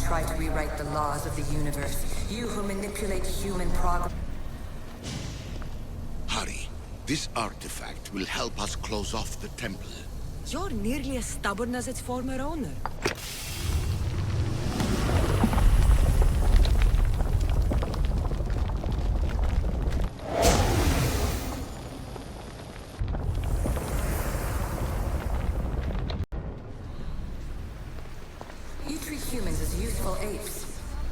try to rewrite the laws of the universe. You who manipulate human progress. Hurry. This artifact will help us close off the temple. You're nearly as stubborn as its former owner. You treat humans as useful apes.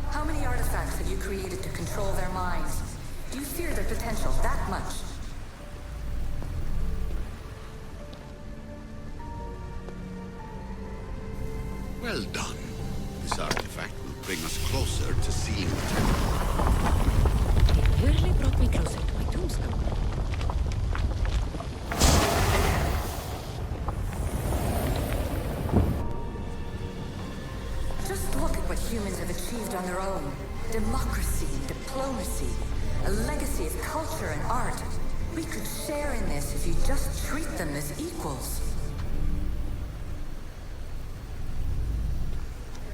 How many artifacts have you created to control their minds? Do you fear their potential that much? Well done. This artifact will bring us closer to seeing the temple. It nearly brought me closer to my tombstone. Just look at what humans have achieved on their own. Democracy, diplomacy, a legacy of culture and art. We could share in this if you just treat them as equals.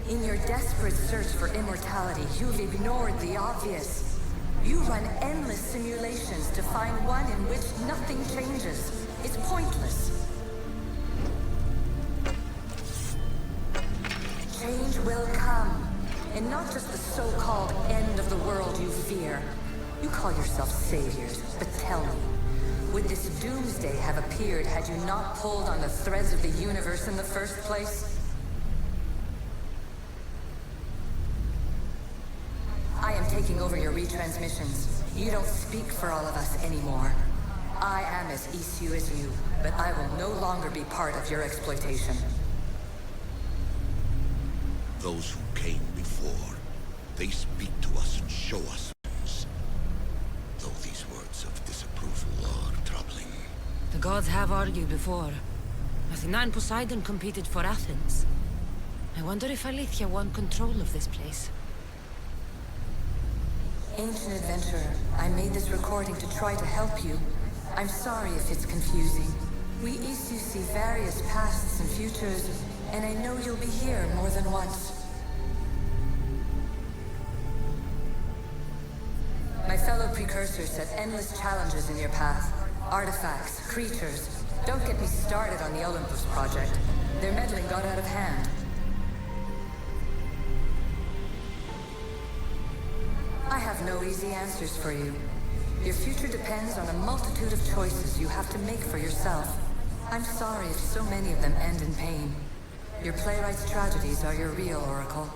In your desperate search for immortality, you've ignored the obvious. You run endless simulations to find one in which nothing changes. It's pointless. Change will come, and not just the so-called end of the world you fear. You call yourselves saviors, but tell me, would this doomsday have appeared had you not pulled on the threads of the universe in the first place? I am taking over your retransmissions. You don't speak for all of us anymore. I am as issue as you, but I will no longer be part of your exploitation. Those who came before, they speak to us and show us things. Though these words of disapproval are troubling. The gods have argued before. Athena and Poseidon competed for Athens. I wonder if Alethea won control of this place. Ancient adventurer, I made this recording to try to help you. I'm sorry if it's confusing. We Isu see various pasts and futures, and I know you'll be here more than once. My fellow precursors set endless challenges in your path. Artifacts, creatures. Don't get me started on the Olympus project. Their meddling got out of hand. I have no easy answers for you. Your future depends on a multitude of choices you have to make for yourself. I'm sorry if so many of them end in pain. Your playwright's tragedies are your real oracle.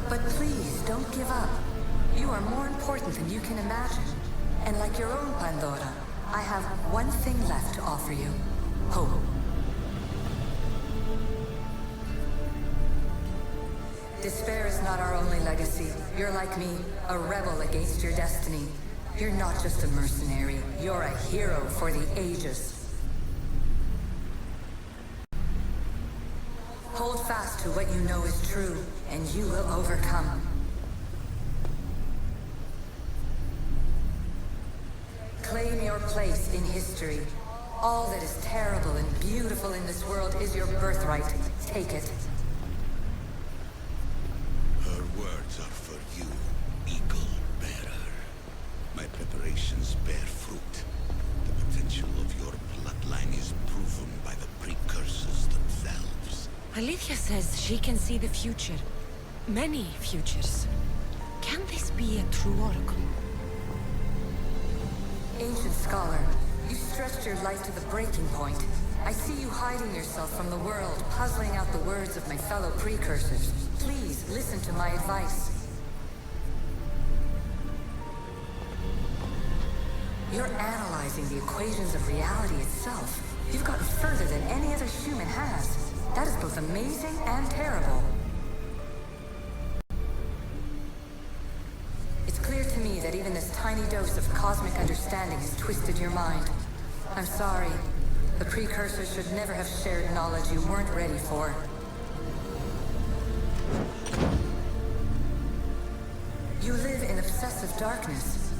But please, don't give up. You are more important than you can imagine. And like your own Pandora, I have one thing left to offer you. Hope. Despair is not our only legacy. You're like me, a rebel against your destiny. You're not just a mercenary, you're a hero for the ages. Hold fast to what you know is true, and you will overcome. Claim your place in history. All that is terrible and beautiful in this world is your birthright. Take it. Her words are for you, Eagle Bearer. My preparations bear fruit. The potential of your bloodline is proven by the precursors themselves. Alethea says she can see the future. Many futures. Can this be a true oracle? Ancient scholar, you stretched your life to the breaking point. I see you hiding yourself from the world, puzzling out the words of my fellow precursors. Please, listen to my advice. You're analyzing the equations of reality itself. You've gotten further than any other human has. That is both amazing and terrible. It's clear to me that even this tiny dose of cosmic understanding has twisted your mind. I'm sorry. The precursors should never have shared knowledge you weren't ready for. You live in obsessive darkness.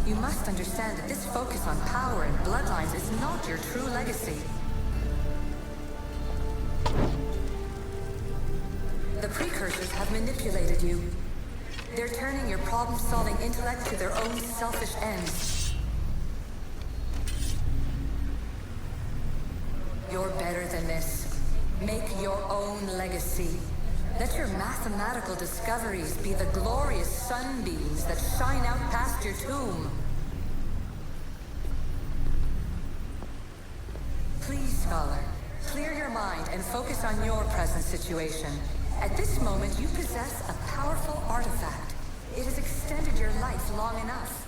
You must understand that this focus on power and bloodlines is not your true legacy. precursors have manipulated you. They're turning your problem-solving intellect to their own selfish ends. You're better than this. Make your own legacy. Let your mathematical discoveries be the glorious sunbeams that shine out past your tomb. Please, Scholar, clear your mind and focus on your present situation. At this moment, you possess a powerful artifact. It has extended your life long enough.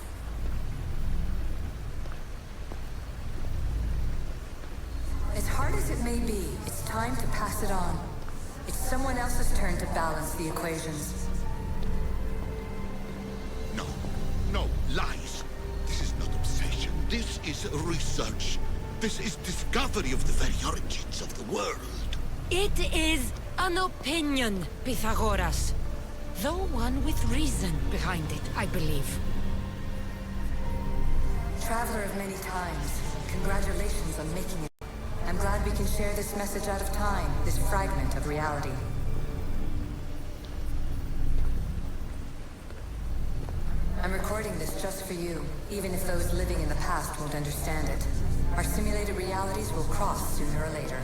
As hard as it may be, it's time to pass it on. It's someone else's turn to balance the equations. No, no, lies. This is not obsession. This is research. This is discovery of the very origins of the world. It is an opinion, Pythagoras. Though one with reason behind it, I believe. Traveler of many times, congratulations on making it. I'm glad we can share this message out of time, this fragment of reality. I'm recording this just for you, even if those living in the past won't understand it. Our simulated realities will cross sooner or later.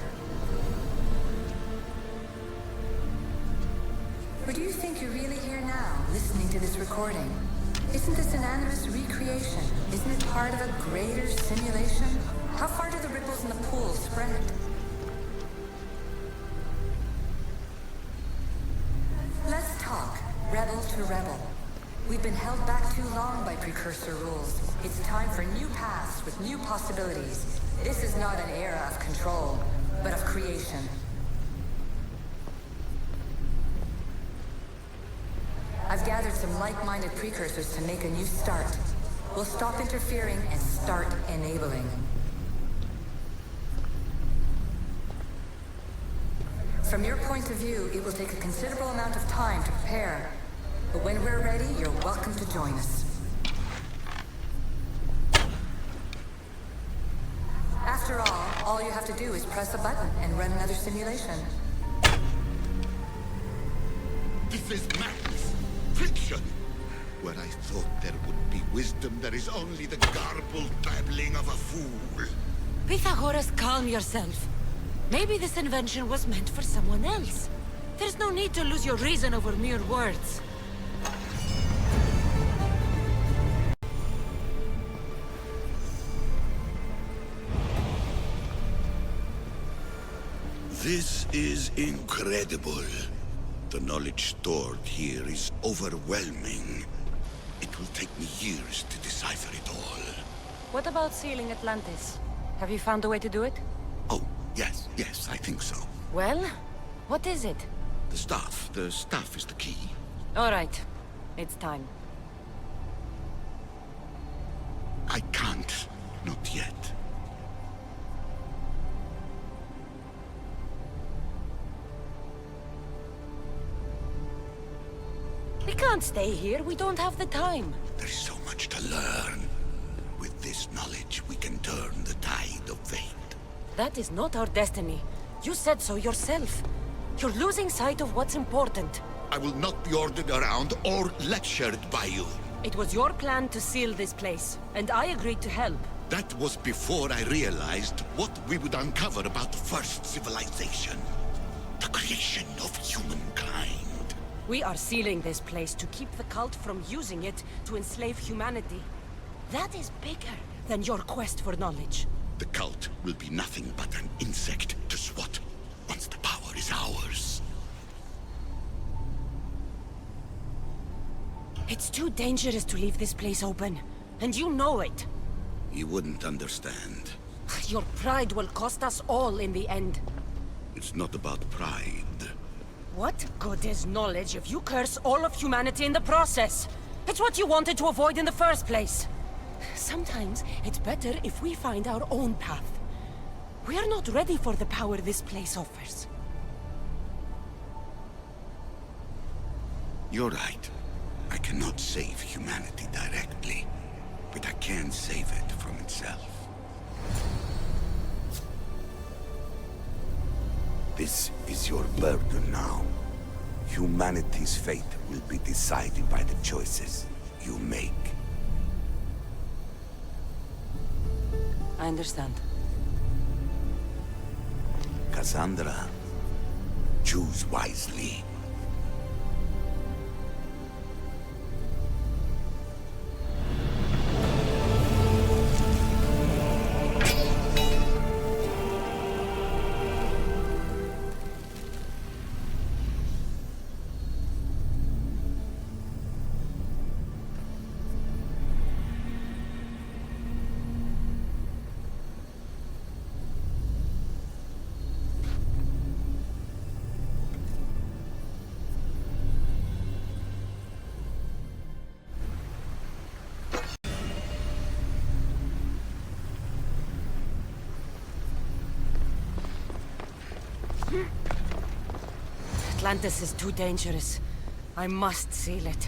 Or do you think you're really here now, listening to this recording? Isn't this an animus recreation? Isn't it part of a greater simulation? How far do the ripples in the pool spread? Let's talk, rebel to rebel. We've been held back too long by precursor rules. It's time for new paths with new possibilities. This is not an era of control, but of creation. I've gathered some like-minded precursors to make a new start. We'll stop interfering and start enabling. From your point of view, it will take a considerable amount of time to prepare. But when we're ready, you're welcome to join us. After all you have to do is press a button and run another simulation. This is madness. Fiction. Where I thought there would be wisdom, there is only the garbled babbling of a fool. Pythagoras, calm yourself. Maybe this invention was meant for someone else. There's no need to lose your reason over mere words. This is incredible. The knowledge stored here is overwhelming. It will take me years to decipher it all. What about sealing Atlantis? Have you found a way to do it? Oh, yes, I think so. Well, what is it? The staff is the key. All right, it's time. I can't, not yet. We can't stay here, we don't have the time. There is so much to learn. With this knowledge, we can turn the tide of fate. That is not our destiny. You said so yourself. You're losing sight of what's important. I will not be ordered around or lectured by you. It was your plan to seal this place, and I agreed to help. That was before I realized what we would uncover about the first civilization. The creation of humankind. We are sealing this place to keep the cult from using it to enslave humanity. That is bigger than your quest for knowledge. The cult will be nothing but an insect to swat once the power is ours. It's too dangerous to leave this place open, and you know it. You wouldn't understand. Your pride will cost us all in the end. It's not about pride. What good is knowledge if you curse all of humanity in the process? It's what you wanted to avoid in the first place. Sometimes it's better if we find our own path. We are not ready for the power this place offers. You're right. I cannot save humanity directly, but I can save it from itself. This is your burden now. Humanity's fate will be decided by the choices you make. I understand. Cassandra, choose wisely. Atlantis is too dangerous. I must seal it.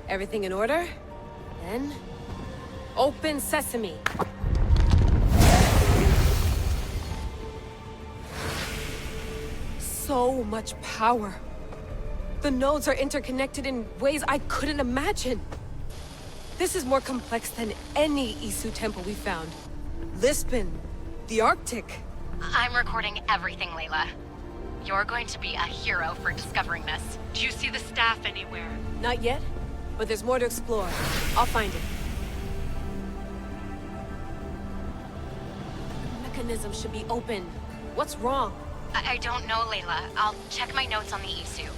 Everything in order? Then... open sesame! So much power! The nodes are interconnected in ways I couldn't imagine! This is more complex than any Isu temple we found. Lisbon, the Arctic. I'm recording everything, Layla. You're going to be a hero for discovering this. Do you see the staff anywhere? Not yet, but there's more to explore. I'll find it. The mechanism should be open. What's wrong? I don't know, Layla. I'll check my notes on the Isu.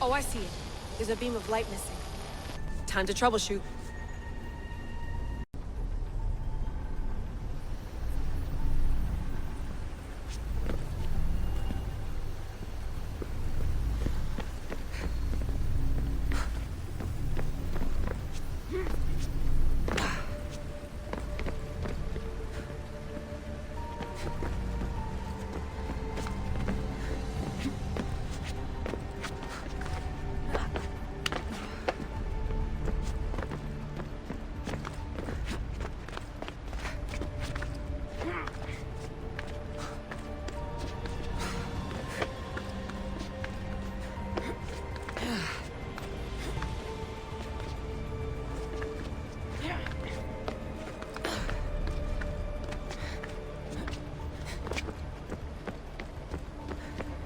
Oh, I see it. There's a beam of light missing. Time to troubleshoot.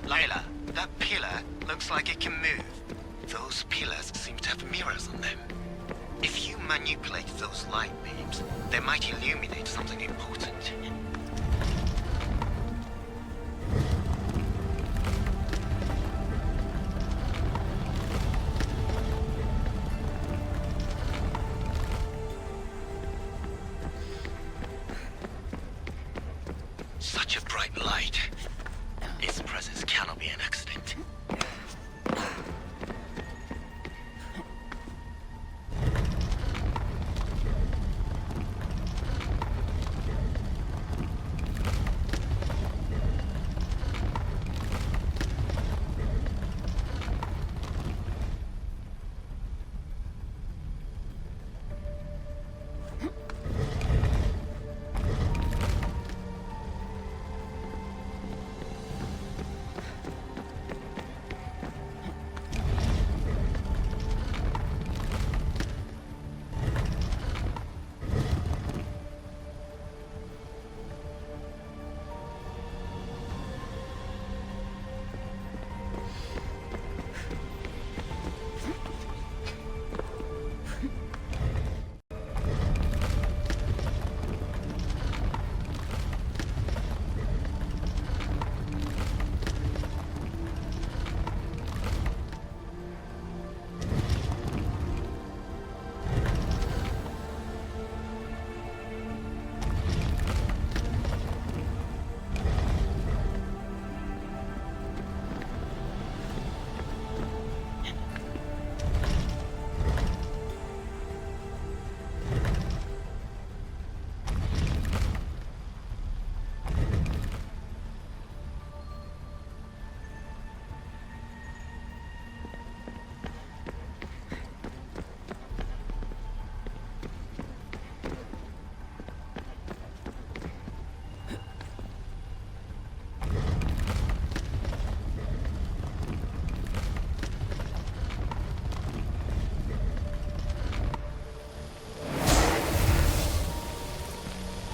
Layla, that pillar looks like it can move. Those pillars seem to have mirrors on them. If you manipulate those light beams, they might illuminate something important. Such a bright light. Its presence cannot be an accident.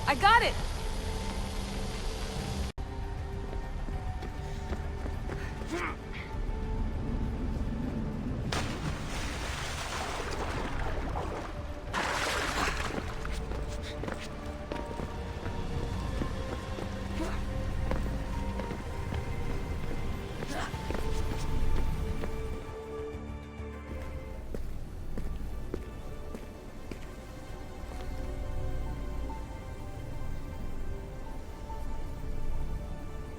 I got it!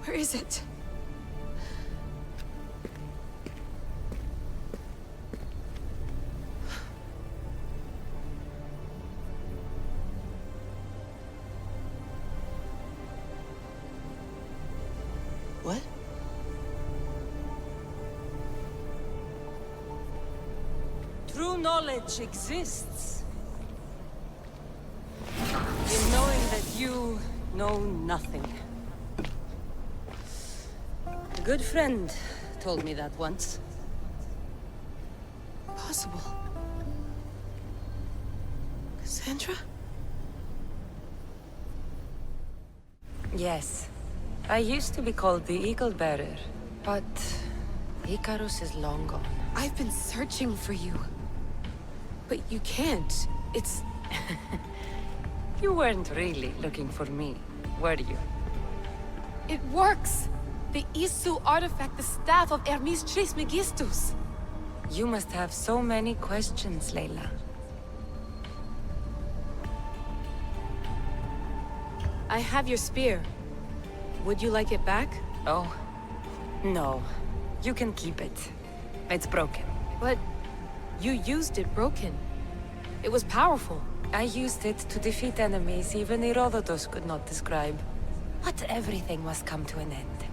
Where is it? What? True knowledge exists. In knowing that you know nothing. A good friend told me that once. Possible. Cassandra? Yes. I used to be called the Eagle Bearer, but Icarus is long gone. I've been searching for you. But you can't. It's... You weren't really looking for me, were you? It works! The Isu artifact, the staff of Hermes Trismegistus. You must have so many questions, Layla. I have your spear. Would you like it back? Oh, no. You can keep it. It's broken. But you used it broken. It was powerful. I used it to defeat enemies even Herodotus could not describe. But everything must come to an end.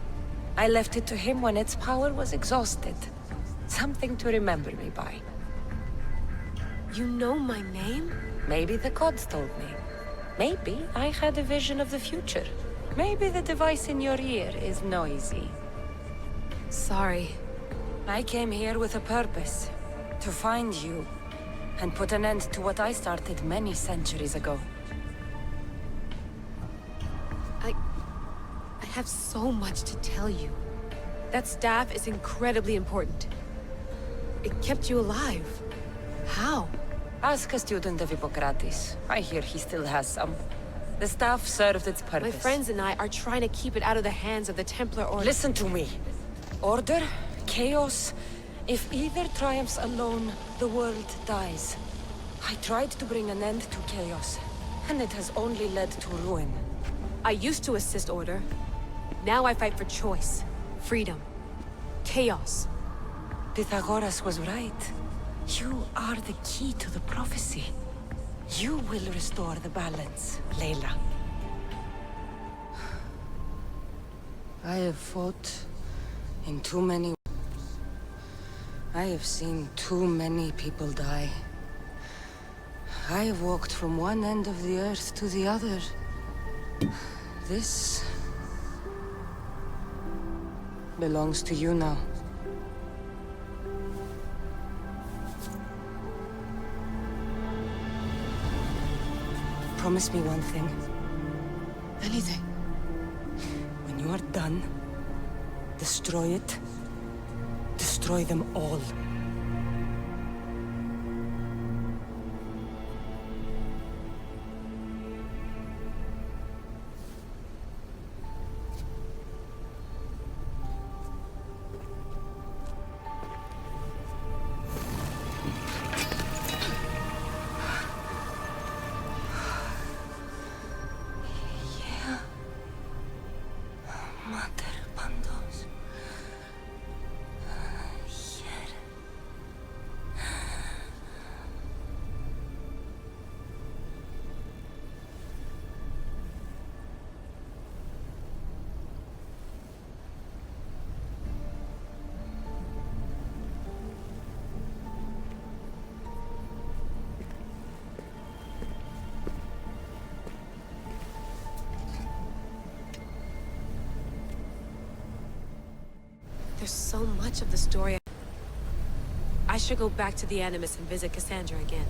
I left it to him when its power was exhausted. Something to remember me by. You know my name? Maybe the gods told me. Maybe I had a vision of the future. Maybe the device in your ear is noisy. Sorry. I came here with a purpose. To find you. And put an end to what I started many centuries ago. I have so much to tell you. That staff is incredibly important. It kept you alive. How? Ask a student of Hippocrates. I hear he still has some. The staff served its purpose. My friends and I are trying to keep it out of the hands of the Templar Order. Listen to me. Order, chaos. If either triumphs alone, the world dies. I tried to bring an end to chaos, and it has only led to ruin. I used to assist Order. Now I fight for choice, freedom, chaos. Pythagoras was right. You are the key to the prophecy. You will restore the balance, Layla. I have fought in too many... I have seen too many people die. I have walked from one end of the earth to the other. This... belongs to you now. Promise me one thing. Anything. When you are done, destroy it. Destroy them all. There's so much of the story. I should go back to the Animus and visit Cassandra again.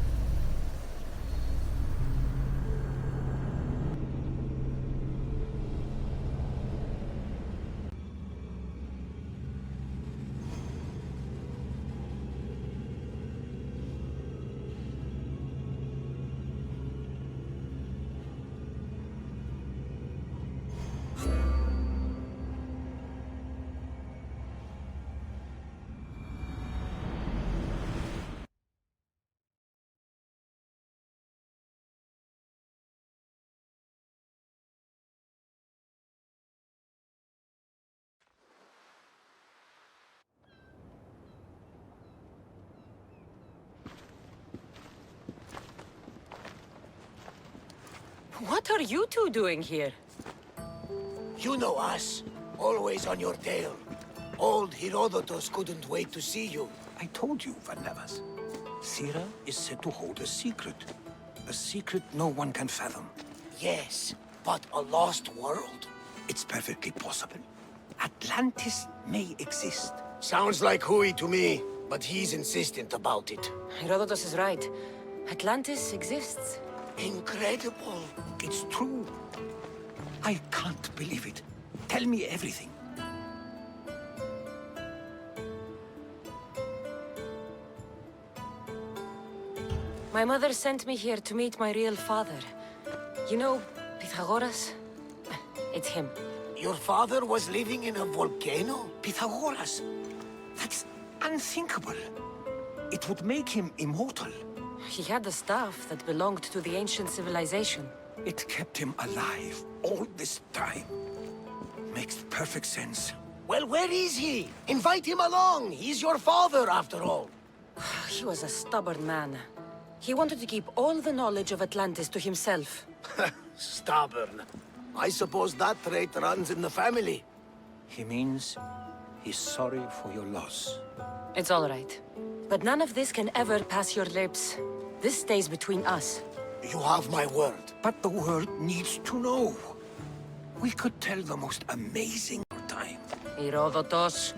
What are you two doing here? You know us. Always on your tail. Old Herodotus couldn't wait to see you. I told you, Van Nevers. Sira is said to hold a secret. A secret no one can fathom. Yes, but a lost world? It's perfectly possible. Atlantis may exist. Sounds like Hui to me, but he's insistent about it. Herodotus is right. Atlantis exists. Incredible. It's true. I can't believe it. Tell me everything. My mother sent me here to meet my real father. You know, Pythagoras? It's him. Your father was living in a volcano? Pythagoras. That's unthinkable. It would make him immortal. He had the staff that belonged to the ancient civilization. It kept him alive all this time. Makes perfect sense. Well, where is he? Invite him along. He's your father, after all. He was a stubborn man. He wanted to keep all the knowledge of Atlantis to himself. Stubborn. I suppose that trait runs in the family. He means he's sorry for your loss. It's all right. But none of this can ever pass your lips. This stays between us. You have my word. But the world needs to know. We could tell the most amazing time. Herodotus.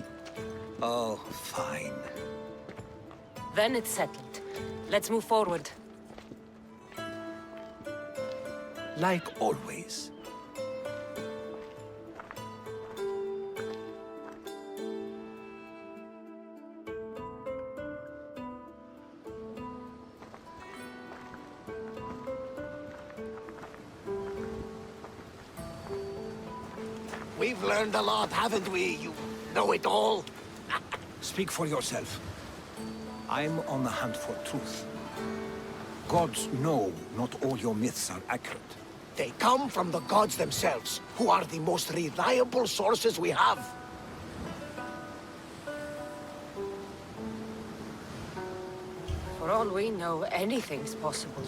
Oh, fine. Then it's settled. Let's move forward. Like always. We've learned a lot, haven't we? You know it all. Speak for yourself. I'm on the hunt for truth. Gods know not all your myths are accurate. They come from the gods themselves, who are the most reliable sources we have. For all we know, anything's possible.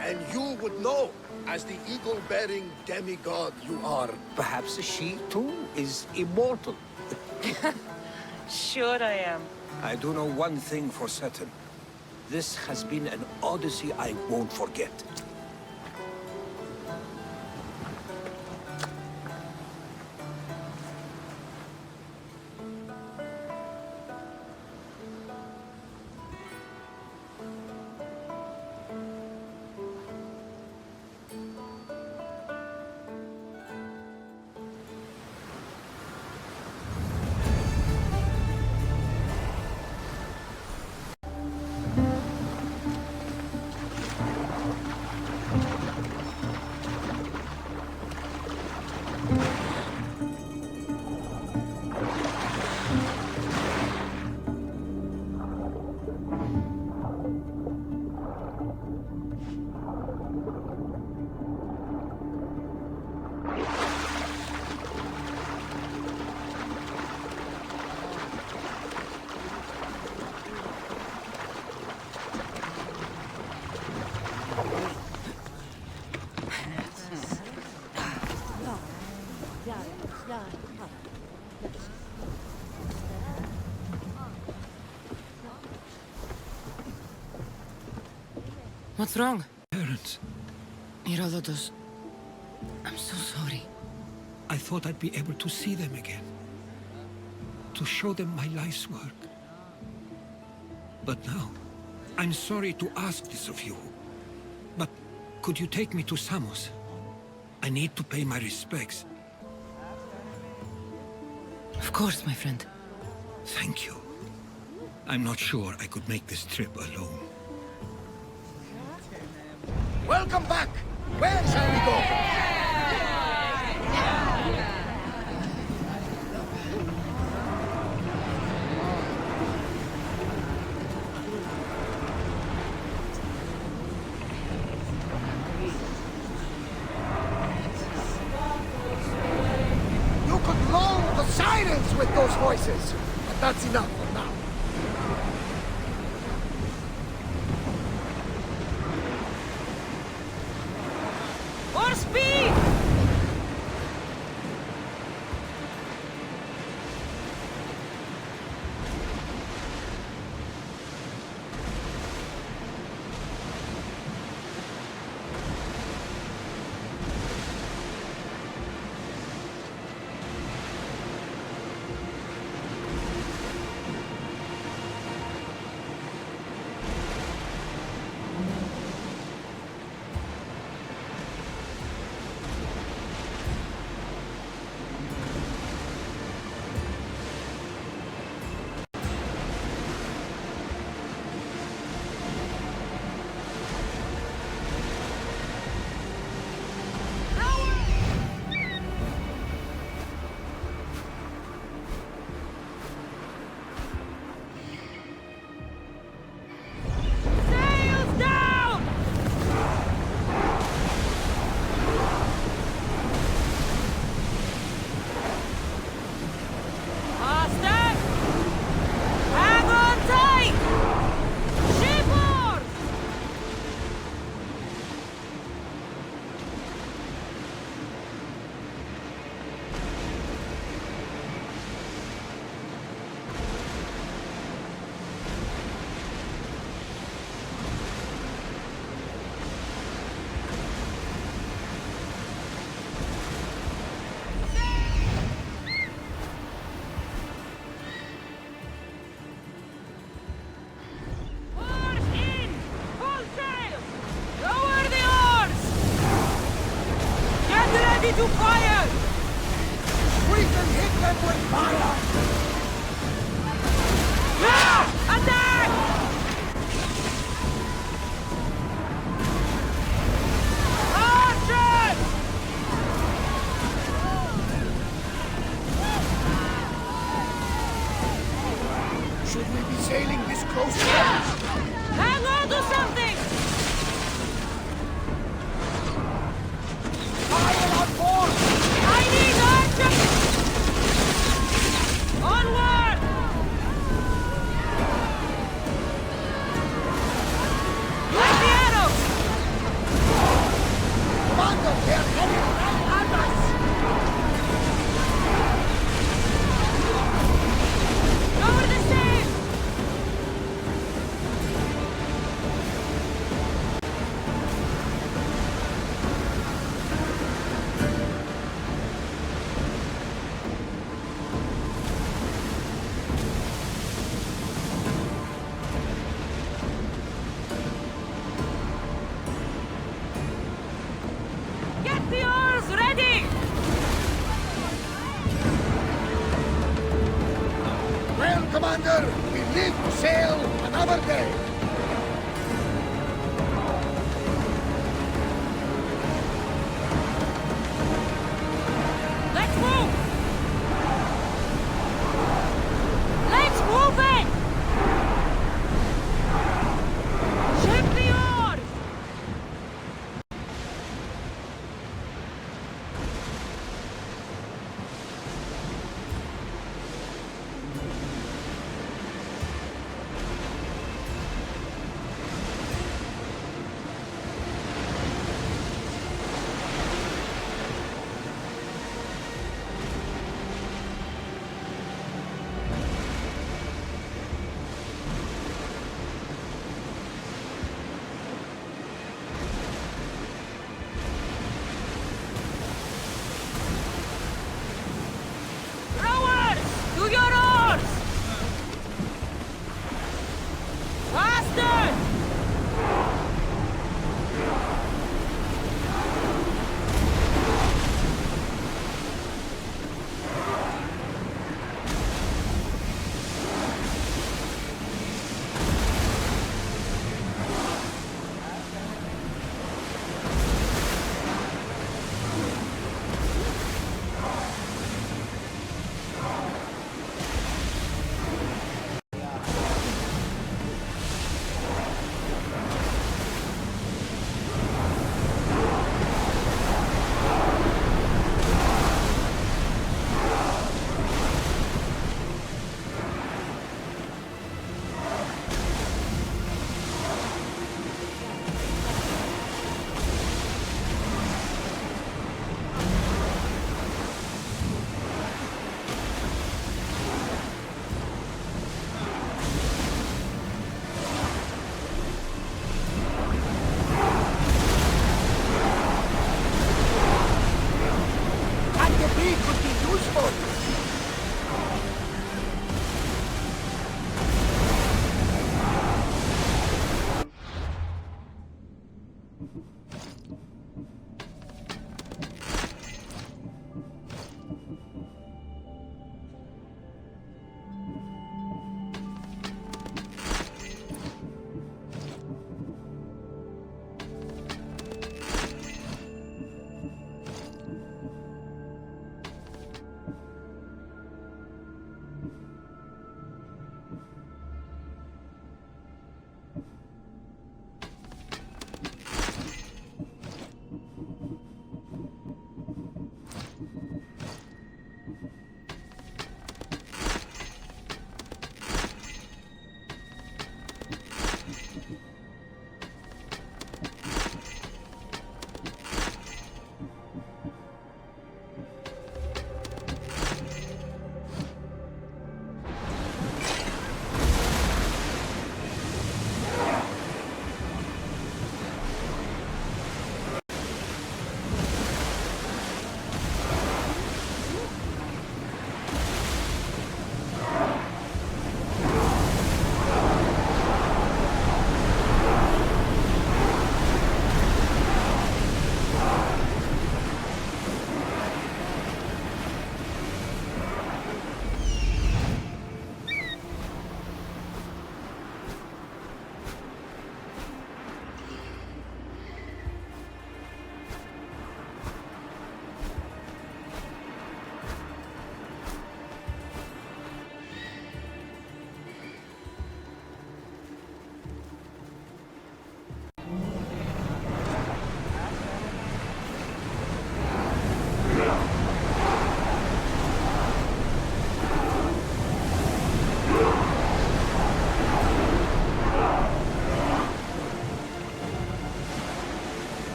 And you would know, as the eagle-bearing demigod you are. Perhaps she, too, is immortal. Sure I am. I do know one thing for certain. This has been an Odyssey I won't forget. What's wrong? Parents, Herodotus, I'm so sorry. I thought I'd be able to see them again. To show them my life's work. But now, I'm sorry to ask this of you. But could you take me to Samos? I need to pay my respects. Of course, my friend. Thank you. I'm not sure I could make this trip alone. Welcome back! Where shall we go? You could lull the sirens with those voices, but that's enough for now. Ready to fire! We can hit them with fire! Attack! Archers! Should we be sailing this close? Hang on to something! Fire on board! I need archers! Onward! Like the arrows! Commander, they are coming right at us! Lower the sail! Get the oars ready! Well, Commander, we live to sail another day. Let's move! Let's move it! Ship the oars!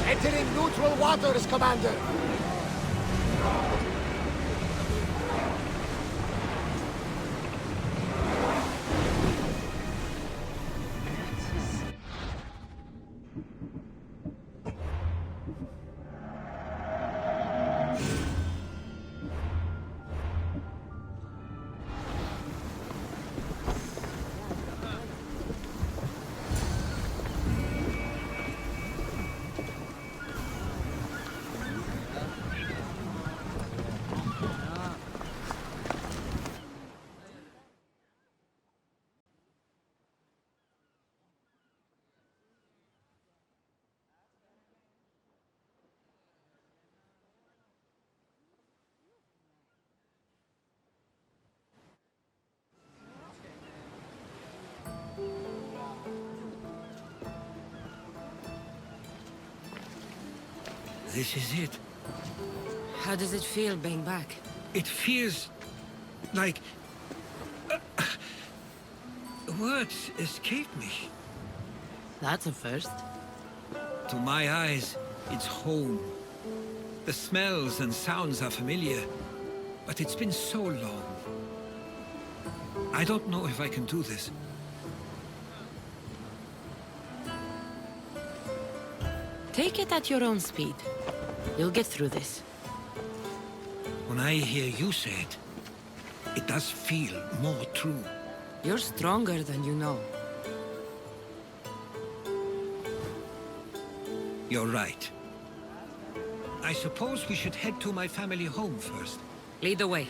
Entering neutral waters, Commander! This is it. How does it feel being back? It feels like... words escape me. That's a first. To my eyes, it's home. The smells and sounds are familiar, but it's been so long. I don't know if I can do this. Take it at your own speed. You'll get through this. When I hear you say it, it does feel more true. You're stronger than you know. You're right. I suppose we should head to my family home first. Lead the way.